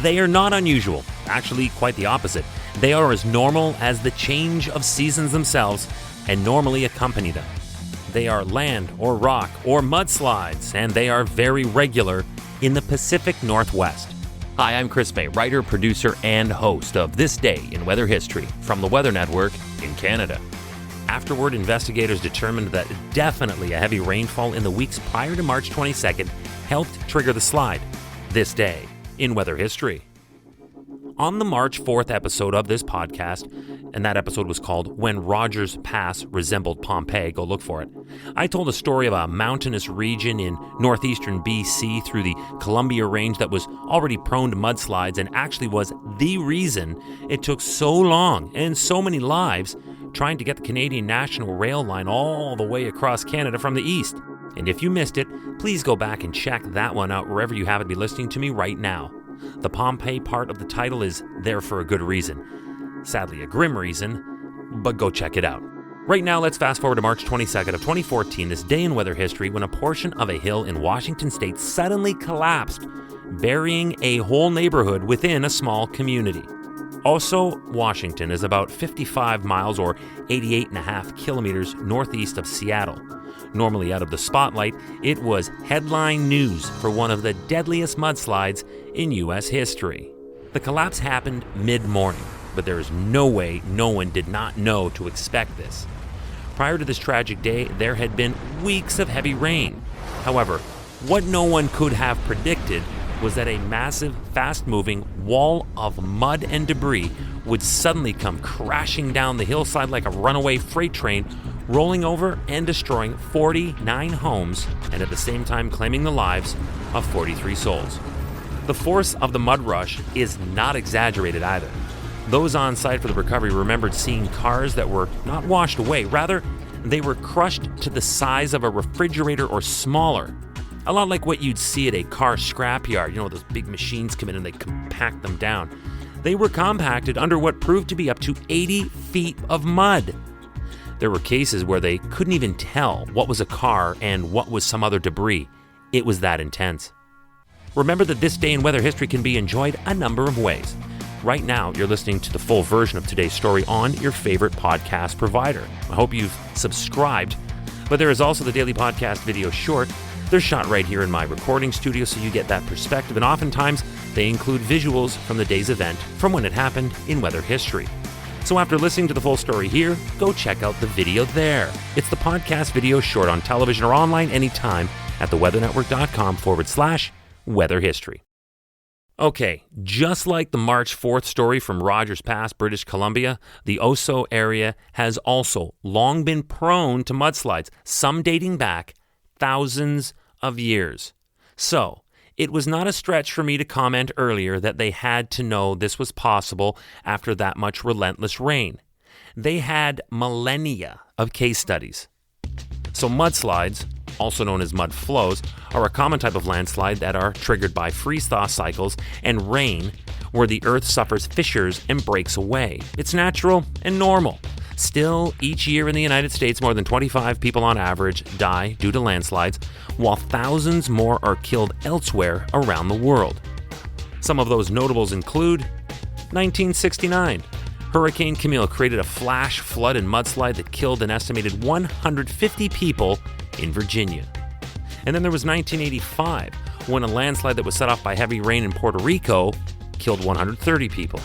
They are not unusual, actually quite the opposite. They are as normal as the change of seasons themselves and normally accompany them. They are land or rock or mudslides, and they are very regular in the Pacific Northwest. Hi, I'm Chris May, writer, producer, and host of This Day in Weather History from the Weather Network in Canada. Afterward, investigators determined that definitely a heavy rainfall in the weeks prior to March 22nd helped trigger the slide. This Day in Weather History. On the March 4th episode of this podcast, and that episode was called When Rogers Pass Resembled Pompeii, go look for it, I told a story of a mountainous region in northeastern BC through the Columbia Range that was already prone to mudslides and actually was the reason it took so long and so many lives trying to get the Canadian National Rail line all the way across Canada from the east. And if you missed it, please go back and check that one out wherever you happen to be listening to me right now. The Pompeii part of the title is there for a good reason. Sadly, a grim reason, but go check it out. Right now, let's fast forward to March 22nd of 2014, this day in weather history, when a portion of a hill in Washington state suddenly collapsed, burying a whole neighborhood within a small community. Also, Washington is about 55 miles or 88.5 kilometers northeast of Seattle. Normally out of the spotlight, it was headline news for one of the deadliest mudslides in U.S. history. The collapse happened mid-morning, but there is no way no one did not know to expect this. Prior to this tragic day, there had been weeks of heavy rain. However, what no one could have predicted was that a massive, fast-moving wall of mud and debris would suddenly come crashing down the hillside like a runaway freight train, rolling over and destroying 49 homes and at the same time claiming the lives of 43 souls. The force of the mud rush is not exaggerated either. Those on site for the recovery remembered seeing cars that were not washed away. Rather, they were crushed to the size of a refrigerator or smaller. A lot like what you'd see at a car scrapyard. You know, those big machines come in and they compact them down. They were compacted under what proved to be up to 80 feet of mud. There were cases where they couldn't even tell what was a car and what was some other debris. It was that intense. Remember that This Day in Weather History can be enjoyed a number of ways. Right now, you're listening to the full version of today's story on your favorite podcast provider. I hope you've subscribed. But there is also the daily podcast video short. They're shot right here in my recording studio, so you get that perspective. And oftentimes, they include visuals from the day's event from when it happened in weather history. So after listening to the full story here, go check out the video there. It's the podcast video short on television or online anytime at theweathernetwork.com/weather history. Okay, just like the March 4th story from Rogers Pass, British Columbia, the Oso area has also long been prone to mudslides, some dating back thousands of years. So, it was not a stretch for me to comment earlier that they had to know this was possible after that much relentless rain. They had millennia of case studies. So mudslides, also known as mud flows, are a common type of landslide that are triggered by freeze-thaw cycles and rain where the earth suffers fissures and breaks away. It's natural and normal. Still, each year in the United States, more than 25 people on average die due to landslides, while thousands more are killed elsewhere around the world. Some of those notables include 1969. Hurricane Camille created a flash flood and mudslide that killed an estimated 150 people in Virginia. And then there was 1985, when a landslide that was set off by heavy rain in Puerto Rico killed 130 people.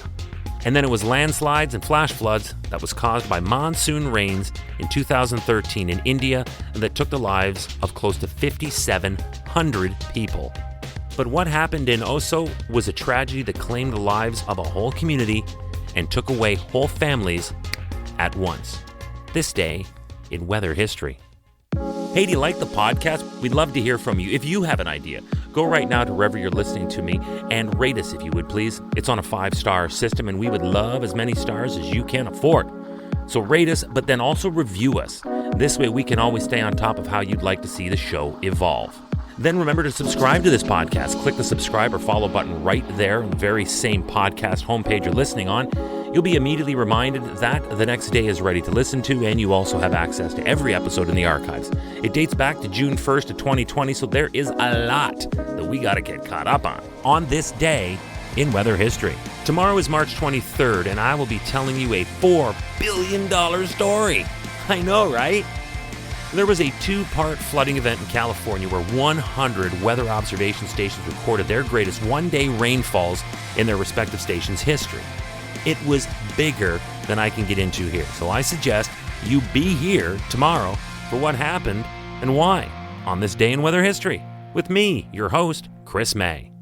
And then it was landslides and flash floods that was caused by monsoon rains in 2013 in India that took the lives of close to 5,700 people. But what happened in Oso was a tragedy that claimed the lives of a whole community and took away whole families at once. This day in weather history. Hey, do you like the podcast? We'd love to hear from you. If you have an idea, go right now to wherever you're listening to me and rate us if you would, please. It's on a 5-star system, and we would love as many stars as you can afford. So rate us, but then also review us. This way we can always stay on top of how you'd like to see the show evolve. Then remember to subscribe to this podcast. Click the subscribe or follow button right there on the very same podcast homepage you're listening on. You'll be immediately reminded that the next day is ready to listen to, and you also have access to every episode in the archives. It dates back to June 1st of 2020, so there is a lot that we got to get caught up on. On this day in weather history. Tomorrow is March 23rd, and I will be telling you a $4 billion story. I know, right? There was a 2-part flooding event in California where 100 weather observation stations recorded their greatest one-day rainfalls in their respective stations' history. It was bigger than I can get into here, so I suggest you be here tomorrow for what happened and why on this day in weather history with me, your host, Chris May.